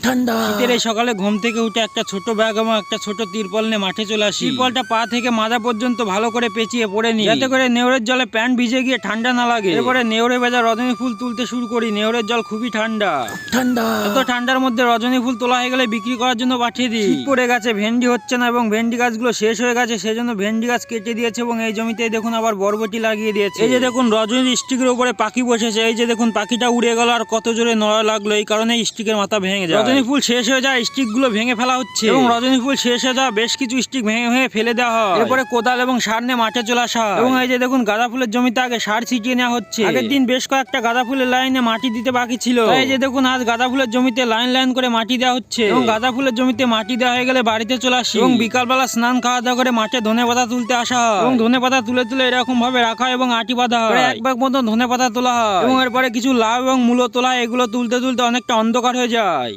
ঠান্ডা। শীতের এই সকালে ঘুম থেকে উঠে একটা ছোট ব্যাগ এবং একটা ছোট তিরপল নিয়ে মাঠে চলে আসি। তিরপলটা পা থেকে মাথা পর্যন্ত ভালো করে পেঁচিয়ে পড়ে নি, যাতে করে নেওরের জলে প্যান্ট ভিজে গিয়ে ঠান্ডা না লাগে। এরপরে নেওরে ভেজা রজনী ফুল তুলতে শুরু করি। নেওরের জল খুবই ঠান্ডা। ঠান্ডা। এত ঠান্ডার মধ্যে রজনী ফুল তোলা হয়ে গেলে বিক্রি করার জন্য পাঠিয়ে দিই। শীত পড়ে গেছে, ভেন্ডি হচ্ছে না এবং ভেন্ডি গাছগুলো শেষ হয়ে গেছে, সেজন্য ভেন্ডি গাছ কেটে দিয়েছে এবং এই জমিতে দেখুন আবার বরবটি লাগিয়ে দিয়েছে। এই যে দেখুন রজনীর স্টিকের উপরে পাখি বসেছে। এই যে দেখুন পাখিটা উড়ে গেল আর কত জোরে নড়া লাগলো, এই কারণে স্টিকের মাথা ভেঙে যায়। রজনী ফুল শেষ হয়ে যায়, স্টিক গুলো ভেঙে ফেলা হচ্ছে এবং রজনী ফুল শেষ হয়ে যাওয়া বেশ কিছু স্টিক ভেঙে ভেঙে ফেলে দেওয়া হয়। এরপরে কোদাল এবং সার নিয়ে মাঠে চলে আসা হয় এবং এই যে দেখুন গাঁদা ফুলের জমিতে আগে সার ছিটিয়ে নেওয়া হচ্ছে। আগের দিন বেশ কয়েকটা গাঁদা ফুলের লাইনে মাটি দিতে বাকি ছিল, এই যে দেখুন আজ গাঁদা ফুলের জমিতে লাইন লাইন করে মাটি দেওয়া হচ্ছে এবং গাঁদা ফুলের জমিতে মাটি দেওয়া হয়ে গেলে বাড়িতে চলে আসি এবং বিকালবেলা স্নান খাওয়া দাওয়া করে মাঠে ধনেপাতা তুলতে আসা হয় এবং ধনেপাতা তুলে তুলে এরকম ভাবে রাখা হয় এবং আটি বাঁধা হয়। এক ব্যাগ মতো ধনেপাতা তোলা হয় এবং এরপরে কিছু লাউ এবং মূলো তোলা হয়। এগুলো তুলতে তুলতে অনেকটা অন্ধকার হয়ে যায়।